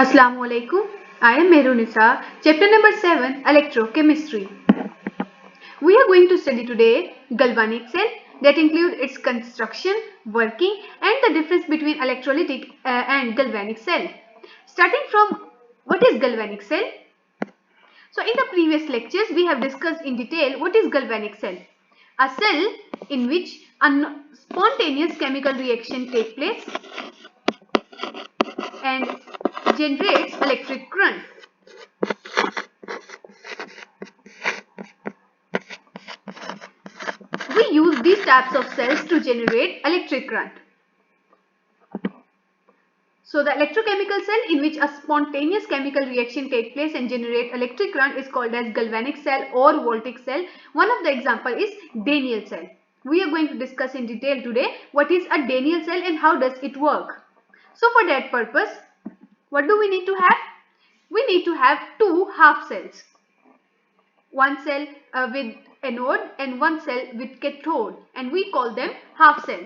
Assalamu alaikum. I am Mehrunisa. Chapter number 7, Electrochemistry. We are going to study today galvanic cell, that include its construction, working and the difference between electrolytic and galvanic cell. Starting from what is galvanic cell? So in the previous lectures we have discussed in detail what is galvanic cell. A cell in which a spontaneous chemical reaction takes place and generates electric current. We use these types of cells to generate electric current. So the electrochemical cell in which a spontaneous chemical reaction takes place and generate electric current is called as galvanic cell or voltaic cell. One of the example is Daniell cell. We are going to discuss in detail today what is a Daniell cell and how does it work. So for that purpose, what do we need to have? We need to have two half cells. One cell with anode and one cell with cathode, and we call them half cell.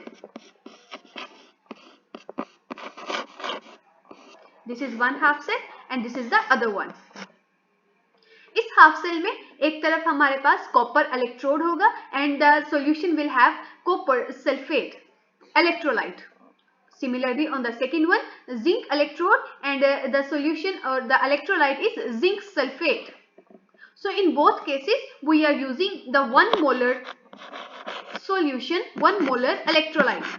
This is one half cell and this is the other one. इस half cell में एक तरफ हमारे पास copper electrode होगा and the solution will have copper sulphate electrolyte. Similarly on the second one, zinc electrode and the solution or the electrolyte is zinc sulfate. So in both cases we are using the 1 molar solution, 1 molar electrolyte.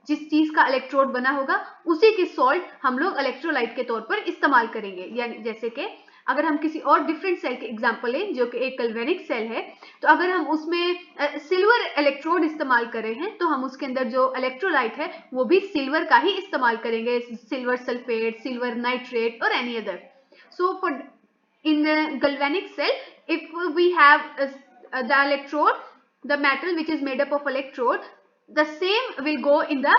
जिस चीज का electrode बना होगा उसी की salt हम लोग electrolyte के तौर पर इस्तेमाल करेंगे. यानी जैसे कि अगर हम किसी और डिफरेंट सेल के एग्जांपल लें जो कि एक गैल्वेनिक सेल है, तो अगर हम उसमें सिल्वर इलेक्ट्रोड इस्तेमाल कर रहे हैं तो हम उसके अंदर जो इलेक्ट्रोलाइट है वो भी सिल्वर का ही इस्तेमाल करेंगे, सिल्वर सल्फेट, सिल्वर नाइट्रेट और any other. So for in the galvanic cell, if we have the electrode, the metal which is made up of electrode, the same will go in the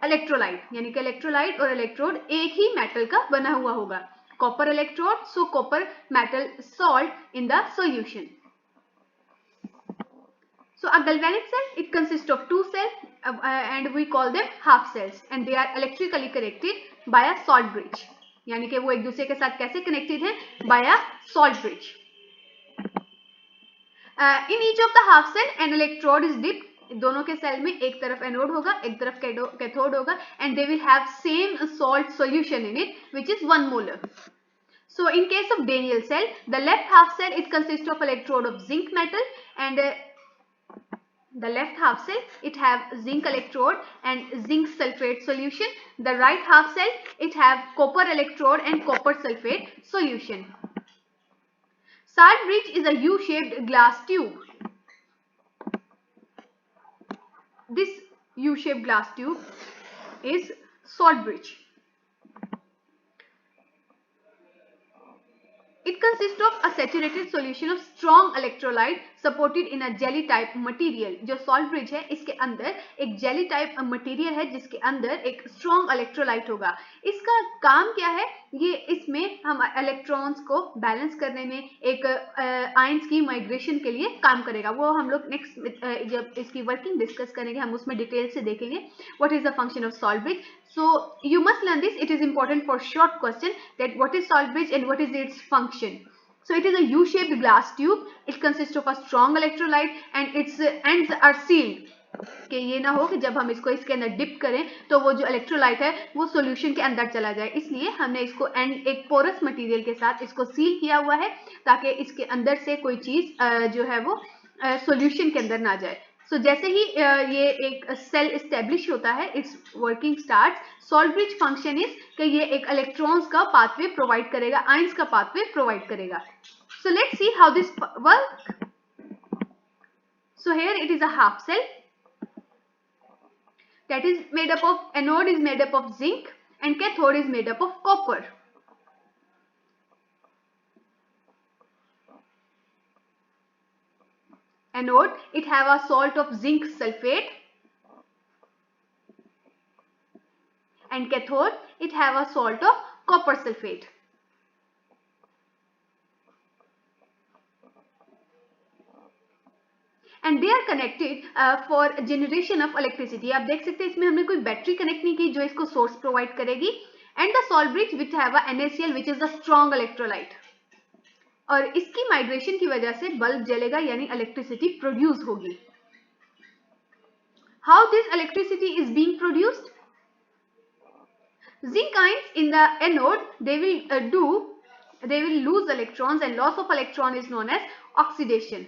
electrolyte. यानी कि electrolyte और electrode एक ही metal का बना हुआ होगा. Copper electrode, so copper metal salt in the solution. So a galvanic cell, it consists of two cells and we call them half cells, and they are electrically connected by a salt bridge. यानी कि वो एक दूसरे के साथ कैसे connected है? By a salt bridge. In each of the half cell an electrode is dipped. दोनों के सेल में एक तरफ एनोड होगा, एक तरफ कैथोड होगा, and they will have same salt solution in it which is 1 molar. So in case of Daniell cell, the left half cell, it consists of electrode of zinc metal, and the left half cell, it have zinc electrode and zinc sulfate solution. The right half cell, it have copper electrode and copper sulfate solution. Salt bridge is a U-shaped glass tube. This U-shaped glass tube is salt bridge. It consists of a saturated solution of strong electrolyte supported in a jelly type material. जो salt bridge है इसके अंदर एक jelly type material है जिसके अंदर एक strong electrolyte होगा. इसका काम क्या है? ये इसमें हम इलेक्ट्रॉन्स को बैलेंस करने में, एक आयंस की माइग्रेशन के लिए काम करेगा. वो हम लोग नेक्स्ट जब इसकी वर्किंग डिस्कस करेंगे हम उसमें डिटेल से देखेंगे what is the function of salt bridge. So you must learn this. It is important for short question that what is salt bridge and what is its function. So it is a U-shaped glass tube. It consists of a strong electrolyte and its ends are sealed. कि ये ना हो कि जब हम इसको इसके अंदर डिप करें तो वो जो इलेक्ट्रोलाइट है वो सॉल्यूशन के अंदर चला जाए. इसलिए हमने इसको एंड एक पोरस मटेरियल के साथ इसको सील किया हुआ है ताकि इसके अंदर से कोई चीज जो है वो सॉल्यूशन के अंदर ना जाए. सो जैसे ही ये एक सेल इस्टेब्लिश होता है, it's working start. Salt bridge function is कि ये एक इलेक्ट्रॉन्स का पाथवे प्रोवाइड करेगा, आयंस का पाथवे प्रोवाइड करेगा. So let's see how this work. So here it is a half cell that is made up of, anode is made up of zinc and cathode is made up of copper. Anode, it have a salt of zinc sulfate, and cathode, it have a salt of copper sulfate. And they are connected for generation of electricity. आप देख सकते हैं इसमें हमने कोई battery connect नहीं की जो इसको सोर्स प्रोवाइड करेगी, and the salt bridge which have a NaCl which is a strong electrolyte. और इसकी माइग्रेशन की वजह से बल्ब जलेगा यानी इलेक्ट्रिसिटी प्रोड्यूस होगी. How this electricity is being produced? Zinc ions in the anode, they will lose electrons and loss of electron is known as oxidation.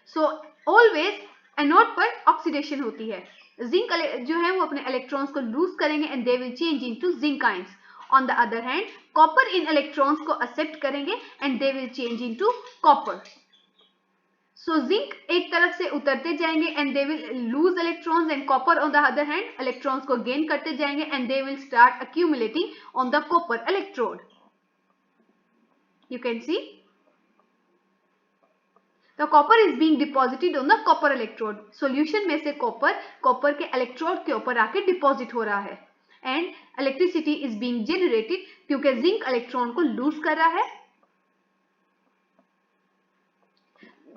So always anode पर oxidation होती है. Zinc जो है वो अपने electrons को lose करेंगे and they will change into zinc ions. On the other hand, copper in electrons को accept करेंगे and they will change into copper. So zinc एक तरफ से उतरते जाएंगे and they will lose electrons and copper on the other hand electrons को gain करते जाएंगे and they will start accumulating on the copper electrode. You can see the copper is being deposited on the copper electrode. Solution में से copper के electrode के ऊपर आके deposit हो रहा है and electricity is being generated क्योंकि zinc electron को lose कर रहा है.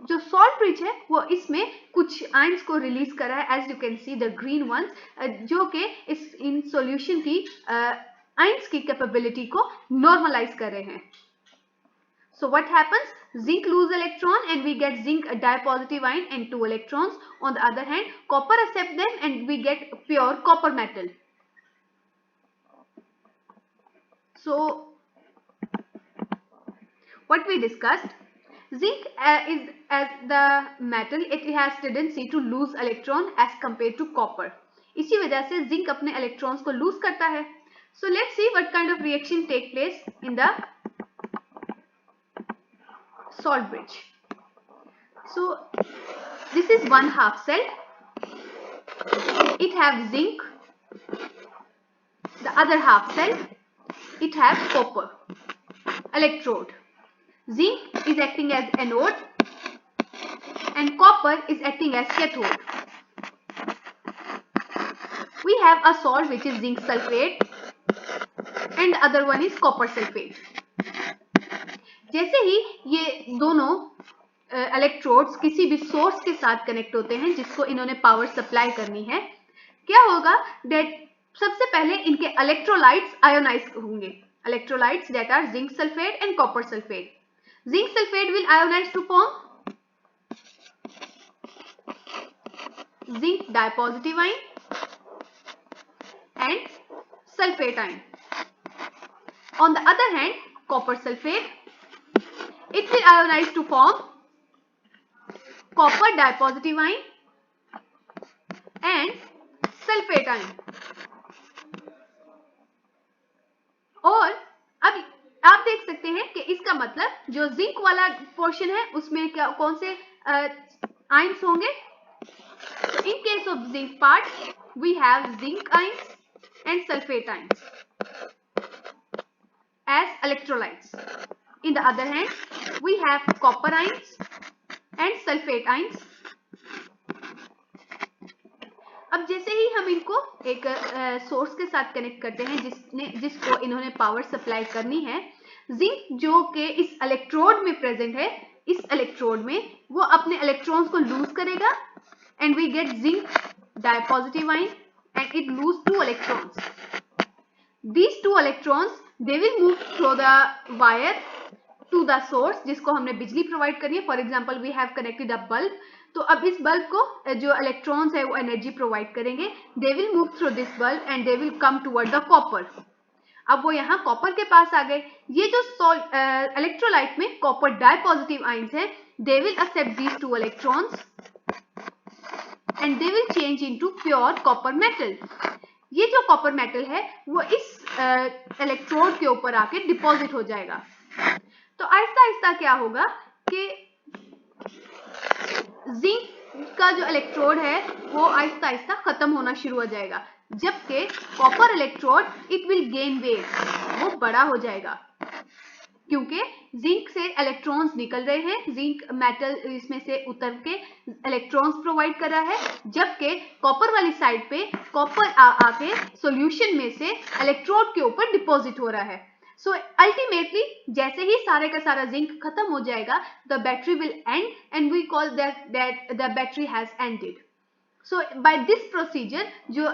जो salt bridge है वो इसमें कुछ ions को release कर रहा है as you can see the green ones जो कि इन solution की ions की capability को normalize कर रहे हैं. So what happens? Zinc lose electron and we get zinc dipositive ion and 2 electrons. On the other hand, copper accept them and we get pure copper metal. So what we discussed, zinc is as the metal, it has tendency to lose electron as compared to copper. इसी वजह से zinc अपने electrons को lose करता है. So let's see what kind of reaction take place in the salt bridge. So this is one half cell. It have zinc. The other half cell, it have copper electrode. Zinc is acting as anode and copper is acting as cathode. We have a salt which is zinc sulfate and the other one is copper sulfate. जैसे ही ये दोनों electrodes किसी भी source के साथ connect होते हैं जिसको इन्होंने पावर सप्लाई करनी है, क्या होगा दैट सबसे पहले इनके इलेक्ट्रोलाइट्स आयोनाइज होंगे. Electrolytes that are zinc sulphate and copper sulphate. Zinc sulphate will ionize to form zinc dipositive ion and sulphate ion. On the other hand copper sulphate, it will ionize to form copper dipositive ion and sulfate ion. और अब आप देख सकते हैं कि इसका मतलब जो जिंक वाला पोर्शन है उसमें क्या कौन से आयंस होंगे. In case of zinc part, we have zinc ions and sulfate ions as electrolytes. In the other hand, we have copper ions and sulfate ions. अब जैसे ही हम इनको एक सोर्स के साथ कनेक्ट करते हैं जिसको इन्होंने पावर सप्लाई करनी है, जिंक जो कि इस इलेक्ट्रोड में प्रेजेंट है, इस इलेक्ट्रोड में वो अपने इलेक्ट्रॉन्स को लूज करेगा and we get zinc dipositive ion and it lose 2 electrons. These 2 electrons they will move through the wire to the source जिसको हमने बिजली प्रोवाइड करनी है. For example we have connected a bulb. तो अब इस बल्ब को जो इलेक्ट्रॉन्स है वो एनर्जी प्रोवाइड करेंगे. They will move through this bulb and they will come toward the copper. अब वो यहाँ कॉपर के पास आ गए. ये जो इलेक्ट्रोलाइट में कॉपर डाइपॉजिटिव आयंस है, they will accept these 2 electrons and they will change into pure copper metal. ये जो कॉपर मेटल है वो इस इलेक्ट्रोड के ऊपर आके डिपॉजिट हो जाएगा. तो आहिस्ता आहिस्ता क्या होगा कि जिंक का जो इलेक्ट्रोड है वो आहिस्ता आहिस्ता खत्म होना शुरू हो जाएगा, जबकि copper electrode it will gain weight, वो बड़ा हो जाएगा क्योंकि जिंक से इलेक्ट्रॉन्स निकल रहे हैं. जिंक मेटल इसमें से उतर के इलेक्ट्रॉन्स प्रोवाइड कर रहा है, जबकि कॉपर वाली साइड पे कॉपर आके सॉल्यूशन में से इलेक्ट्रोड के ऊपर डिपॉजिट हो रहा है. So ultimately जैसे ही सारे का सारा जिंक खत्म हो जाएगा, the battery will end and we call that the battery has ended. So by this procedure जो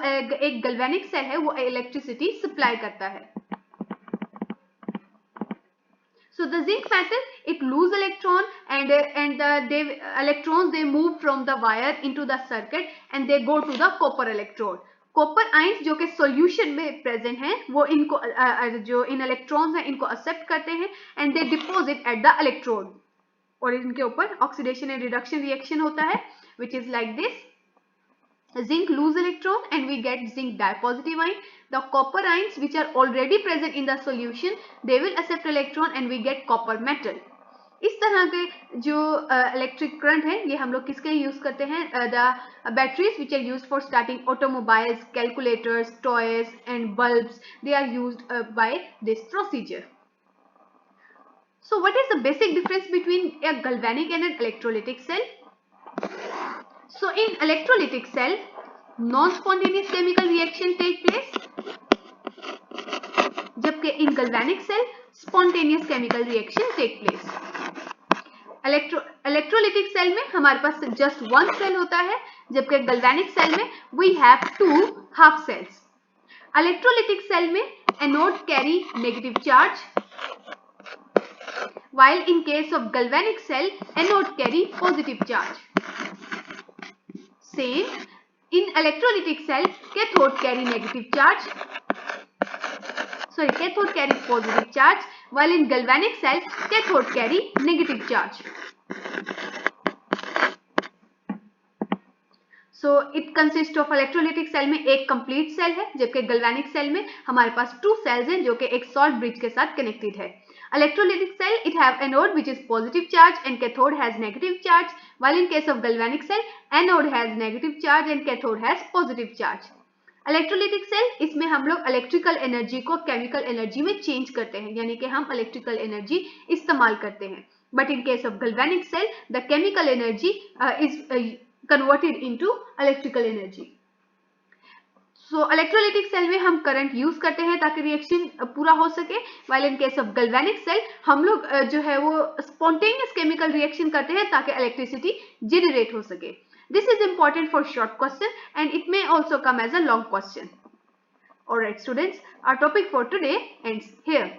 एक galvanic cell है वो इलेक्ट्रिसिटी सप्लाई करता है. So the zinc metal, it lose electron and the electrons they move from the wire into the circuit and they go to the copper electrode. Copper ions जो कि solution में present हैं वो इनको जो इन electrons हैं इनको एक्सेप्ट करते हैं and they deposit at the electrode और इनके ऊपर ऑक्सीडेशन एंड रिडक्शन रिएक्शन होता है which is like this. Zinc lose electron and we get zinc dipositive ion. The copper ions which are already present in the solution, they will accept electron and we get copper metal. इस तरह के जो electric current है ये हम लोग किसके use करते हैं? The batteries which are used for starting automobiles, calculators, toys and bulbs, they are used by this procedure. So what is the basic difference between a galvanic and an electrolytic cell? So in electrolytic cell, non-spontaneous chemical reaction take place, जबकि in galvanic cell, spontaneous chemical reaction take place. Electrolytic cell में हमारे पास just one cell होता है, जबकि galvanic cell में we have two half cells. Electrolytic cell में anode carry negative charge, while in case of galvanic cell, anode carry positive charge. Same in electrolytic cell, cathode carry negative charge. Cathode carry positive charge, while in galvanic cell, cathode carry negative charge. So it consists of electrolytic cell में एक complete cell है, जबकि galvanic cell में हमारे पास two cells हैं जो कि एक salt bridge के साथ connected है. Electrolytic cell, it have anode which is positive charge and cathode has negative charge, while in case of galvanic cell, anode has negative charge and cathode has positive charge. Electrolytic cell, इसमें हम लोग electrical energy को chemical energy में change करते हैं, यानी कि हम electrical energy इस्तेमाल करते हैं. But in case of galvanic cell, the chemical energy is converted into electrical energy. So electrolytic cell में हम करंट यूज करते हैं ताकि रिएक्शन पूरा हो सके, while in case of galvanic cell हम लोग जो है वो spontaneous chemical reaction करते हैं ताकि electricity generate हो सके. This is important for short question and it may also come as a long question. Alright students, our topic for today ends here.